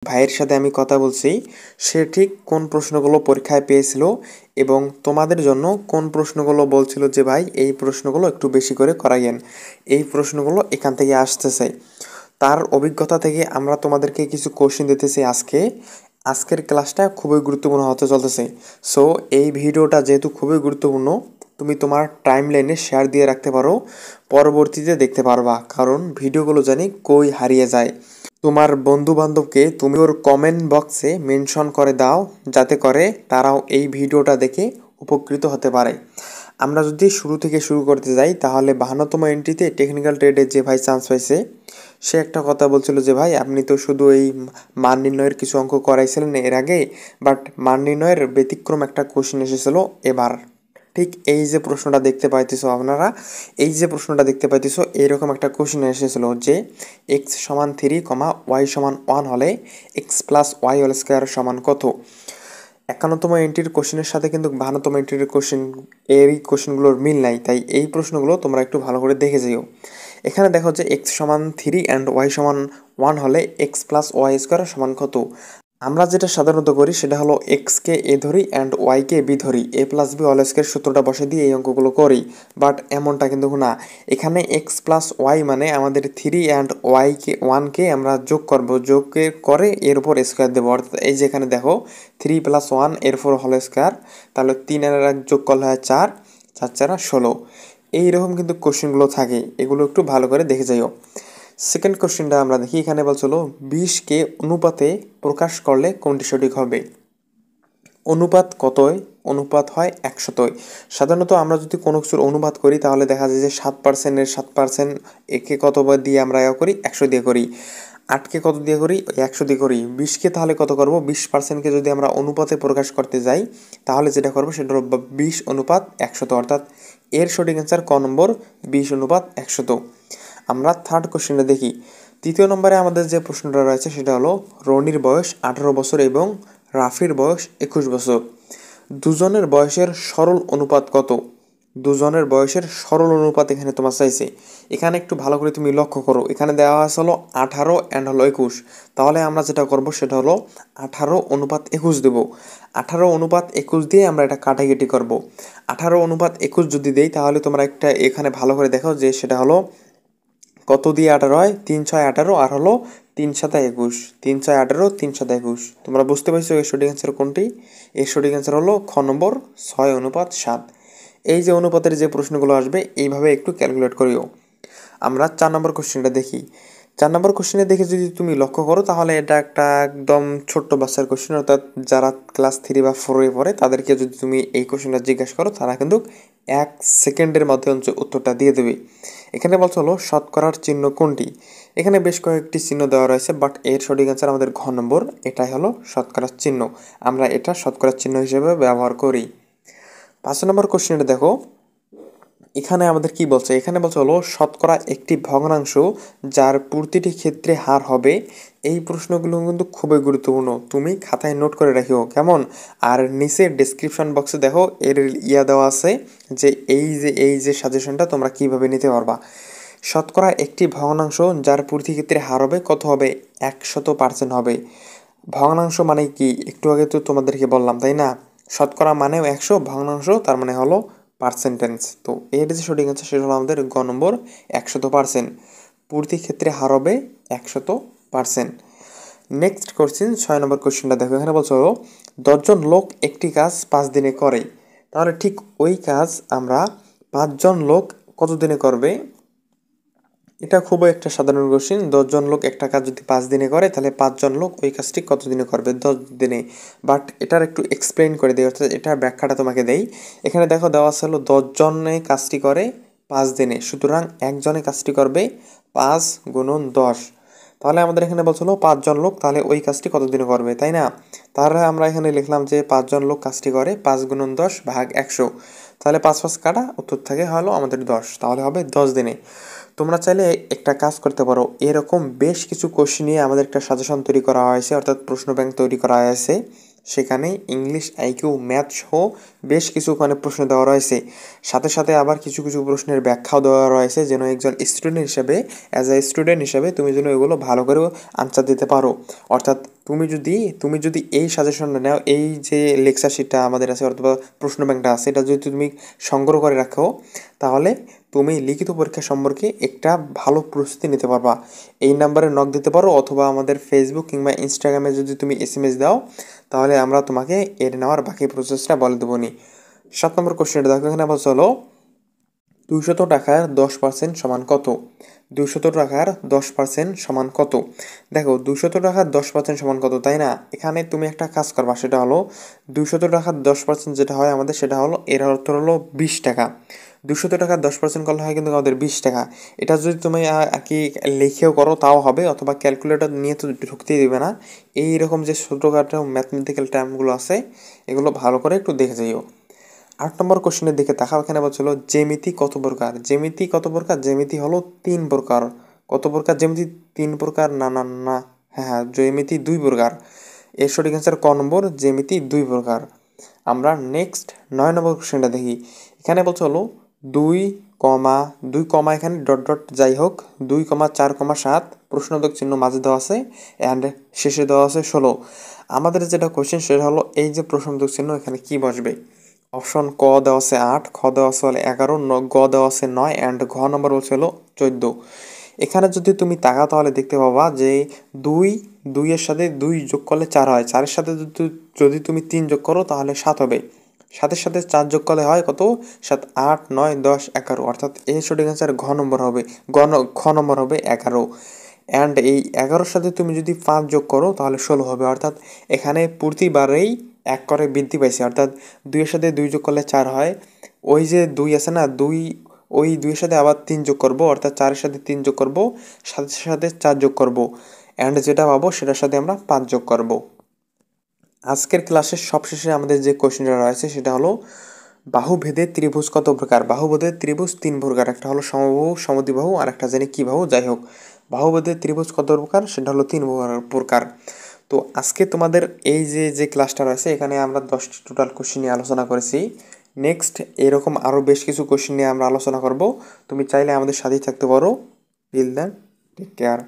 ভাইয়ের সাথে আমি কথা বলছি, সে ঠিক কোন প্রশ্নগুলো পরীক্ষায় পেয়েছিল এবং তোমাদের জন্য কোন প্রশ্নগুলো বলছিল যে ভাই এই প্রশ্নগুলো একটু বেশি করে করাইয়েন, এই প্রশ্নগুলো এখান থেকে আসতেছে। তার অভিজ্ঞতা থেকে আমরা তোমাদেরকে কিছু কোশ্চেন দিতেছি আজকের ক্লাসটা খুবই গুরুত্বপূর্ণ হতে চলতেছে। সো এই ভিডিওটা যেহেতু খুবই গুরুত্বপূর্ণ, তুমি তোমার টাইম লাইনে শেয়ার দিয়ে রাখতে পারো, পরবর্তীতে দেখতে পারবা, কারণ ভিডিওগুলো জানি কই হারিয়ে যায়। তোমার বন্ধু বান্ধবকে তুমি ওর কমেন্ট বক্সে মেনশন করে দাও, যাতে করে তারাও এই ভিডিওটা দেখে উপকৃত হতে পারে। আমরা যদি শুরু থেকে শুরু করতে যাই, তাহলে 52তম এন্ট্রিতে টেকনিক্যাল ট্রেডে যে ভাই চান্স পাইছে, সে একটা কথা বলছিল যে ভাই আপনি তো শুধু এই মান নির্ণয়ের কিছু অঙ্ক করাইছিলেন এর আগে, বাট মান নির্ণয়ের ব্যতিক্রম একটা কোশ্চেন এসেছিল এবার। ঠিক এই যে প্রশ্নটা দেখতে পাইতেছো আপনারা, এই যে প্রশ্নটা দেখতে পাইতেছো, এইরকম একটা কোশ্চেন এসেছিল যে এক্স সমান 3, ওয়াই সমান 1 হলে X plus Y whole square সমান কত। 51তম এন্ট্রির কোশ্চেনের সাথে কিন্তু 52তম এন্ট্রির কোশ্চেন, এই কোশ্চেনগুলোর মিল নাই, তাই এই প্রশ্নগুলো তোমরা একটু ভালো করে দেখে যেও। এখানে দেখো যে এক্স সমান 3 অ্যান্ড ওয়াই সমান 1 হলে এক্স প্লাস ওয়াই স্কোয়ার সমান কত। আমরা যেটা সাধারণত করি সেটা হলো এক্সকে এ ধরি অ্যান্ড ওয়াইকে বি ধরি, এ প্লাস বি হোল স্কোয়ার সূত্রটা বসে দিয়ে এই অঙ্কগুলো করি। বাট এমনটা কিন্তু না, এখানে এক্স প্লাস ওয়াই মানে আমাদের 3 অ্যান্ড ওয়াইকে 1কে আমরা যোগ করবো, যোগকে করে এর উপর স্কোয়ার দেবো। অর্থাৎ এই যে এখানে দেখো 3 + 1 এর 4 হোল স্কোয়ার, তাহলে 3 আর 1 যোগ করলে হয় 4, 4 4 16। এইরকম কিন্তু কোশ্চেনগুলো থাকে, এগুলো একটু ভালো করে দেখে যাইও। সেকেন্ড কোশ্চেনটা আমরা দেখি, এখানে বলছিল 20কে অনুপাতে প্রকাশ করলে কোনটি সঠিক হবে। অনুপাত কতই? অনুপাত হয় 100-য়। সাধারণত আমরা যদি কোনো কিছুর অনুপাত করি তাহলে দেখা যায় যে 7%-এর 7% একে কতবার দিয়ে আমরা করি, 100 দিয়ে করি। 8কে কত দিয়ে করি, 100 দিয়ে করি। 20কে তাহলে কত করব, 20%কে যদি আমরা অনুপাতে প্রকাশ করতে যাই তাহলে যেটা করবো সেটা হলো 20:100, অর্থাৎ এর সঠিক অ্যান্সার ক নম্বর, 20:100। আমরা থার্ড কোশ্চেনটা দেখি। তৃতীয় নম্বরে আমাদের যে প্রশ্নটা রয়েছে সেটা হলো রনির বয়স 18 বছর এবং রাফির বয়স 21 বছর। দুজনের বয়সের সরল অনুপাত কত? দুজনের বয়সের সরল অনুপাত এখানে তোমার চাইছে। এখানে একটু ভালো করে তুমি লক্ষ্য করো, এখানে দেওয়া আছে হলো 18 অ্যান্ড হলো 21। তাহলে আমরা যেটা করব সেটা হলো 18:21 দেব। 18:21 দিয়ে আমরা এটা কাটাকাটি করব। 18:21 যদি দেই তাহলে তোমরা একটা এখানে ভালো করে দেখো যে সেটা হলো কত দিয়ে 18 হয়, 3 6 18 আর হলো 3 7 21, 3 6 18, 3 7 21। তোমরা বুঝতে পারছো এর সঠিক অ্যান্সার কোনটি? এর সঠিক অ্যান্সার হলো খ নম্বর, 6:7। এই যে অনুপাতের যে প্রশ্নগুলো আসবে এইভাবে একটু ক্যালকুলেট করিও। আমরা 4 নম্বর কোশ্চেনটা দেখি। 4 নম্বর কোশ্চেনে দেখে যদি তুমি লক্ষ্য করো তাহলে এটা একটা একদম ছোট্ট বাচ্চার কোশ্চেন, অর্থাৎ যারা ক্লাস 3 বা 4-এ পড়ে তাদেরকে যদি তুমি এই কোশ্চেনটা জিজ্ঞাসা করো তারা কিন্তু 1 সেকেন্ডের মধ্যে উত্তরটা দিয়ে দেবে। এখানে বলছে হলো শতকরার চিহ্ন কোনটি। এখানে বেশ কয়েকটি চিহ্ন দেওয়া রয়েছে, বাট এর সঠিক অ্যান্সার আমাদের ঘ নম্বর, এটাই হলো শতকরার চিহ্ন। আমরা এটা শতকরার চিহ্ন হিসেবে ব্যবহার করি। 5 নম্বর কোশ্চেনটা দেখো, এখানে আমাদের কি বলছে, এখানে বলছে হলো শতকরা একটি ভগ্নাংশ যার প্রতিটি ক্ষেত্রে হার হবে। এই প্রশ্নগুলো কিন্তু খুবই গুরুত্বপূর্ণ, তুমি খাতায় নোট করে রাখিও কেমন। আর নিচে ডেসক্রিপশন বক্সে দেখো এর দেওয়া আছে যে এই যে সাজেশনটা তোমরা কিভাবে নিতে পারবা। শতকরা একটি ভগ্নাংশ যার প্রতি ক্ষেত্রে হার হবে কত হবে, 100% হবে। ভগ্নাংশ মানে কি একটু আগে তো তোমাদেরকে বললাম, তাই না? শতকরা মানেও 100, ভগ্নাংশ তার মানে হলো পার্সেন্টেজ। তো এর যে সঠিক অ্যান্সার সেটা হলো আমাদের গ নম্বর, 100%। প্রতি ক্ষেত্রে হার হবে 100%। নেক্সট কোশ্চেন 6 নম্বর কোশ্চেনটা দেখো, এখানে বলছো 10 জন লোক একটি কাজ 5 দিনে করে। তাহলে ঠিক ওই কাজ আমরা 5 জন লোক কত দিনে করবে। এটা খুবই একটা সাধারণ কোশ্চেন, 10 জন লোক একটা কাজ যদি 5 দিনে করে তাহলে 5 জন লোক ওই কাজটি কত দিনে করবে, 10 দিনে। বাট এটার একটু এক্সপ্লেন করে দিই, অর্থাৎ এটার ব্যাখ্যাটা তোমাকে দেই। এখানে দেখো দেওয়া আছে হলো 10 জনে কাজটি করে 5 দিনে, সুতরাং একজনে কাজটি করবে 5 × 10। তাহলে আমাদের এখানে বলছিল 5 জন লোক, তাহলে ওই কাজটি কত দিনে করবে, তাই না? তাহলে আমরা এখানে লিখলাম যে 5 জন লোক কাজটি করে 5 × 10 / 100। তাহলে 5 5 কাটা, উত্তর থাকে হলো আমাদের 10, তাহলে হবে 10 দিনে। তোমরা চাইলে একটা কাজ করতে পারো, এরকম বেশ কিছু কোশ্চেন নিয়ে আমাদের একটা সাজেশন তৈরি করা হয়েছে, অর্থাৎ প্রশ্ন ব্যাংক তৈরি করা হয়েছে। সেখানে ইংলিশ, আইকিউ, ম্যাথ সহ বেশ কিছু ওখানে প্রশ্ন দেওয়া রয়েছে। সাথে সাথে আবার কিছু কিছু প্রশ্নের ব্যাখ্যাও দেওয়া রয়েছে, যেন একজন স্টুডেন্ট হিসেবে, অ্যাজ এ স্টুডেন্ট হিসেবে তুমি যেন এগুলো ভালো করে আনসার দিতে পারো। অর্থাৎ তুমি যদি এই সাজেশনটা নাও, এই যে লেকচার শিটটা আমাদের আছে অথবা প্রশ্ন ব্যাংকটা আছে, এটা যদি তুমি সংগ্রহ করে রাখো, তাহলে তুমি লিখিত পরীক্ষা সম্পর্কে একটা ভালো প্রস্তুতি নিতে পারবা। এই নাম্বারে নক দিতে পারো অথবা আমাদের ফেসবুক কিংবা ইনস্টাগ্রামে যদি তুমি এসএমএস দাও, তাহলে আমরা তোমাকে এর নেওয়ার বাকি প্রসেসটা বলে দেবো নি। 7 নম্বর কোশ্চেনটা দেখো, এখানে বলছে হলো 200 টাকার 10% সমান কত? 200 টাকার 10% সমান কত? দেখো 200 টাকার 10% সমান কত, তাই না? এখানে তুমি একটা কাজ করবা, সেটা হলো 200 টাকার 10% যেটা হয় আমাদের, সেটা হলো এর অর্থ হলো 20 টাকা। 200 টাকার 10% করলে হয় কিন্তু আমাদের 20 টাকা। এটা যদি তুমি আর কি লিখেও করো তাও হবে, অথবা ক্যালকুলেটর নিয়ে তো ঢুকতেই দেবে না। এইরকম যে ছোটোখাটো ম্যাথমেটিক্যাল টার্মগুলো আছে, এগুলো ভালো করে একটু দেখে যাইও। 8 নম্বর কোশ্চেনের দিকে তাকাও, এখানে বলছিল জ্যামিতি কত প্রকার? জ্যামিতি কত প্রকার? জ্যামিতি হলো 3 প্রকার। কত প্রকার জ্যামিতি? 3 প্রকার? না না না, হ্যাঁ, জ্যামিতি 2 প্রকার। এর সঠিক অ্যান্সার ক নম্বর, জ্যামিতি 2 প্রকার। আমরা নেক্সট 9 নম্বর কোশ্চেনটা দেখি। এখানে বলছে হলো 2, এখানে ডট ডট যাই হোক, 2,4,7 প্রশ্নবোধক চিহ্ন মাঝে দেওয়া আছে অ্যান্ড শেষে দেওয়া আছে 16। আমাদের যেটা কোশ্চেন সেটা হলো এই যে প্রশ্নবোধক চিহ্ন এখানে কি বসবে? অপশন ক দেওয়া আছে 8, খ দেওয়া আছে হলো 11, গ দেওয়া আছে 9 অ্যান্ড ঘ নম্বর বলছে হলো 14। এখানে যদি তুমি তাকাও তাহলে দেখতে পাবা যে 2 এর সাথে 2 যোগ করলে 4 হয়, 4-এর সাথে যদি তুমি 3 যোগ করো তাহলে 7 হবে, 7-এর সাথে 4 যোগ করলে হয় কত? 7, 8, 9, 10, 11, অর্থাৎ এই সঠিক অ্যান্সার ঘ নম্বর হবে, খ নম্বর হবে 11। অ্যান্ড এই 11-র সাথে তুমি যদি 5 যোগ করো তাহলে 16 হবে, অর্থাৎ এখানে প্রতিবারেই 1 করে বৃদ্ধি পাইছে, অর্থাৎ 2-এর সাথে 2 যোগ করলে 4 হয়। ওই যে 2 আছে না, ওই 2-এর সাথে আবার 3 যোগ করব, অর্থাৎ 4-এর সাথে 3 যোগ করব, সাথে সাথে 4 যোগ করব, অ্যান্ড যেটা পাবো সেটার সাথে আমরা 5 যোগ করব। আজকের ক্লাসের সবশেষে আমাদের যে কোশ্চেনটা রয়েছে সেটা হলো বাহুভেদে ত্রিভুজ কত প্রকার? বাহুভেদের ত্রিভুজ 3 প্রকার, একটা হলো সমবাহু, সমদ্বিবাহু, আর একটা জানি কি বাহু, যাই হোক। বাহুভেদের ত্রিভুজ কত প্রকার? সেটা হলো 3 প্রকার। তো আজকে তোমাদের এই যে ক্লাসটা রয়েছে, এখানে আমরা 10টি টোটাল কোশ্চেন নিয়ে আলোচনা করেছি। নেক্সট এরকম আরও বেশ কিছু কোশ্চেন নিয়ে আমরা আলোচনা করব। তুমি চাইলে আমাদের সাথেই থাকতে পারো। Till then, take care.